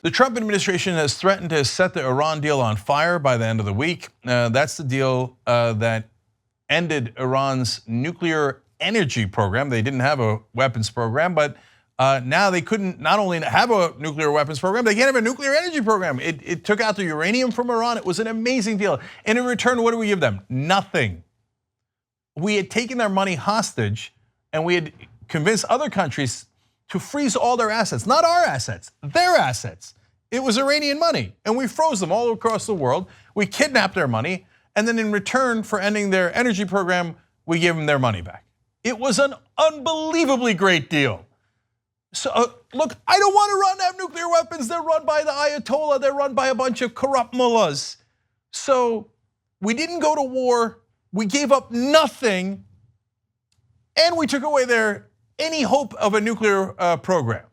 The Trump administration has threatened to set the Iran deal on fire by the end of the week. That's the deal that ended Iran's nuclear energy program. They didn't have a weapons program, but now they couldn't not only have a nuclear weapons program, they can't have a nuclear energy program. It took out the uranium from Iran. It was an amazing deal. And in return, what do we give them? Nothing. We had taken their money hostage and we had convinced other countries to freeze all their assets, not our assets, their assets. It was Iranian money, and we froze them all across the world. We kidnapped their money, and then in return for ending their energy program, we gave them their money back. It was an unbelievably great deal. So look, I don't want to have nuclear weapons. They're run by the Ayatollah. They're run by a bunch of corrupt mullahs. So we didn't go to war. We gave up nothing, and we took away any hope of a nuclear program.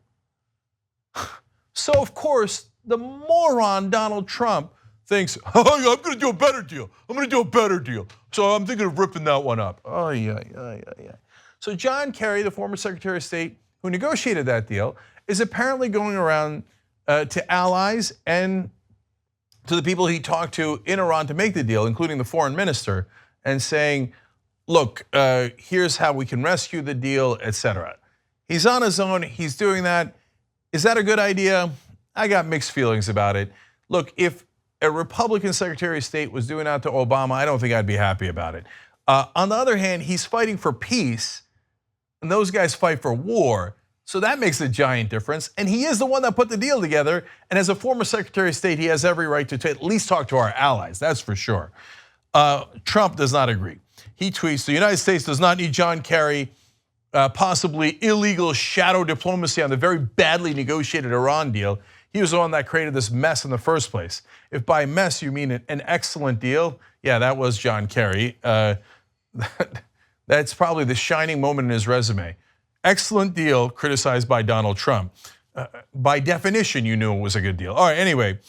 So of course, the moron Donald Trump thinks, oh, I'm going to do a better deal. I'm going to do a better deal. So I'm thinking of ripping that one up. Oh, yeah. So John Kerry, the former Secretary of State who negotiated that deal, is apparently going around to allies and to the people he talked to in Iran to make the deal, including the foreign minister, and saying, look, here's how we can rescue the deal, etc. He's on his own, he's doing that. Is that a good idea? I got mixed feelings about it. Look, if a Republican Secretary of State was doing that to Obama, I don't think I'd be happy about it. On the other hand, he's fighting for peace, and those guys fight for war, so that makes a giant difference. And he is the one that put the deal together, and as a former Secretary of State, he has every right to at least talk to our allies, that's for sure. Trump does not agree. He tweets, the United States does not need John Kerry, possibly illegal shadow diplomacy on the very badly negotiated Iran deal. He was the one that created this mess in the first place. If by mess you mean an excellent deal, yeah, that was John Kerry. That's probably the shining moment in his resume. Excellent deal criticized by Donald Trump. By definition, you knew it was a good deal. All right, anyway,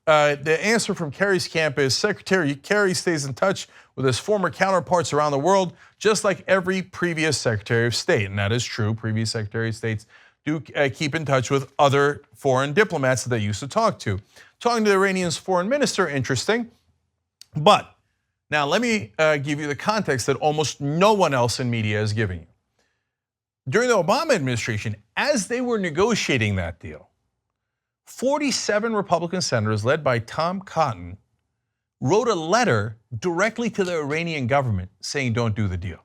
the answer from Kerry's camp is Secretary Kerry stays in touch with his former counterparts around the world, just like every previous Secretary of State. And that is true, previous Secretary of States do keep in touch with other foreign diplomats that they used to talk to. Talking to the Iranian's foreign minister, interesting. But now let me give you the context that almost no one else in media is giving you. During the Obama administration, as they were negotiating that deal, 47 Republican senators led by Tom Cotton wrote a letter directly to the Iranian government saying don't do the deal.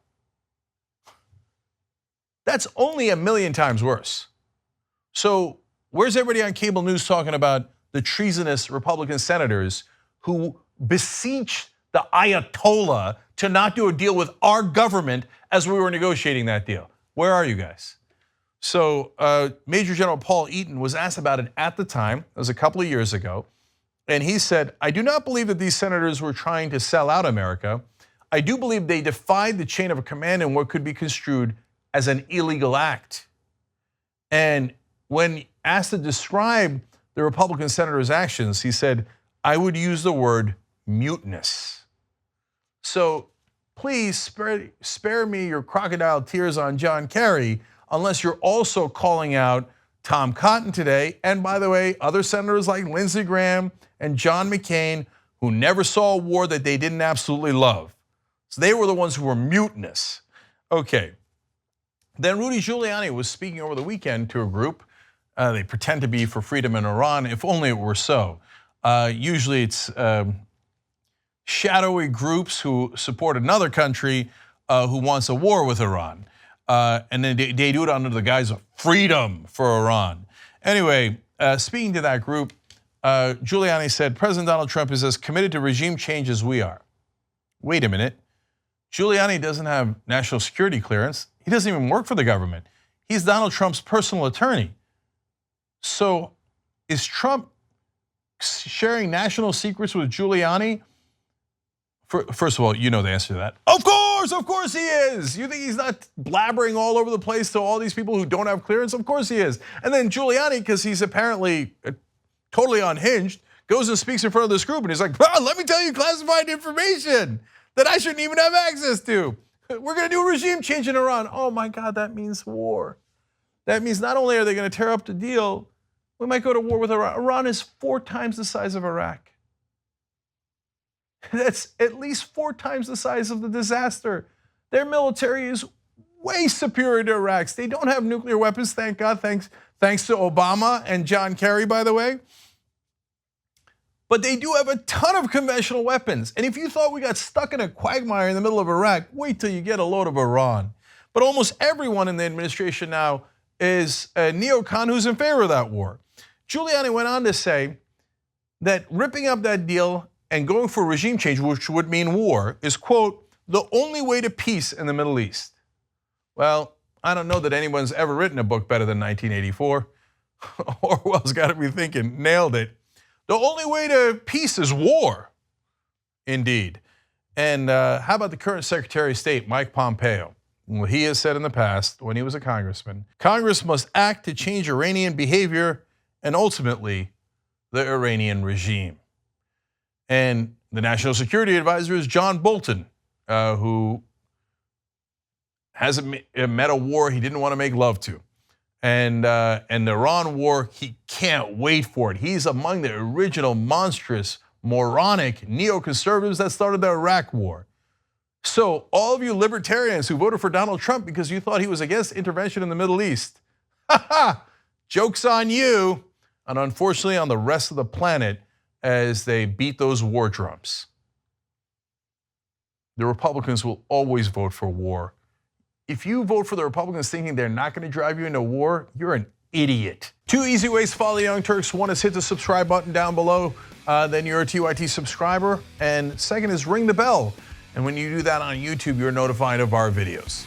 That's only a million times worse. So where's everybody on cable news talking about the treasonous Republican senators who beseeched the Ayatollah to not do a deal with our government as we were negotiating that deal? Where are you guys? So Major General Paul Eaton was asked about it at the time, it was a couple of years ago, and he said, I do not believe that these senators were trying to sell out America. I do believe they defied the chain of command in what could be construed as an illegal act. And when asked to describe the Republican senator's actions, he said, I would use the word mutinous. So please spare me your crocodile tears on John Kerry, unless you're also calling out Tom Cotton today, and by the way, other senators like Lindsey Graham and John McCain, who never saw a war that they didn't absolutely love. So they were the ones who were mutinous. Okay. Then Rudy Giuliani was speaking over the weekend to a group. They pretend to be for freedom in Iran, if only it were so. Usually it's shadowy groups who support another country who wants a war with Iran. And then they do it under the guise of freedom for Iran. Anyway, speaking to that group, Giuliani said, President Donald Trump is as committed to regime change as we are. Wait a minute. Giuliani doesn't have national security clearance. He doesn't even work for the government. He's Donald Trump's personal attorney. So is Trump sharing national secrets with Giuliani? First of all, you know the answer to that. Of course he is. You think he's not blabbering all over the place to all these people who don't have clearance? Of course he is. And then Giuliani, because he's apparently totally unhinged, goes and speaks in front of this group and he's like, well, let me tell you classified information that I shouldn't even have access to. We're gonna do a regime change in Iran. Oh my God, that means war. That means not only are they gonna tear up the deal, We might go to war with Iran. Iran is 4 times the size of Iraq. That's at least 4 times the size of the disaster. Their military is way superior to Iraq's. They don't have nuclear weapons, thank God, thanks to Obama and John Kerry, by the way. But they do have a ton of conventional weapons. And if you thought we got stuck in a quagmire in the middle of Iraq, wait till you get a load of Iran. But almost everyone in the administration now is a neocon who's in favor of that war. Giuliani went on to say that ripping up that deal and going for regime change, which would mean war, is, quote, the only way to peace in the Middle East. Well, I don't know that anyone's ever written a book better than 1984. Orwell's got to be thinking, nailed it. The only way to peace is war, indeed. And how about the current Secretary of State, Mike Pompeo? Well, he has said in the past, when he was a congressman, Congress must act to change Iranian behavior and ultimately the Iranian regime. And the National Security Advisor is John Bolton, who hasn't met a war he didn't want to make love to. And the Iran war, he can't wait for it. He's among the original monstrous, moronic neoconservatives that started the Iraq war. So all of you libertarians who voted for Donald Trump because you thought he was against intervention in the Middle East, joke's on you, and unfortunately on the rest of the planet as they beat those war drums. The Republicans will always vote for war. If you vote for the Republicans thinking they're not going to drive you into war, you're an idiot. 2 easy ways to follow the Young Turks. One is hit the subscribe button down below, then you're a TYT subscriber. And second is ring the bell. And when you do that on YouTube, you're notified of our videos.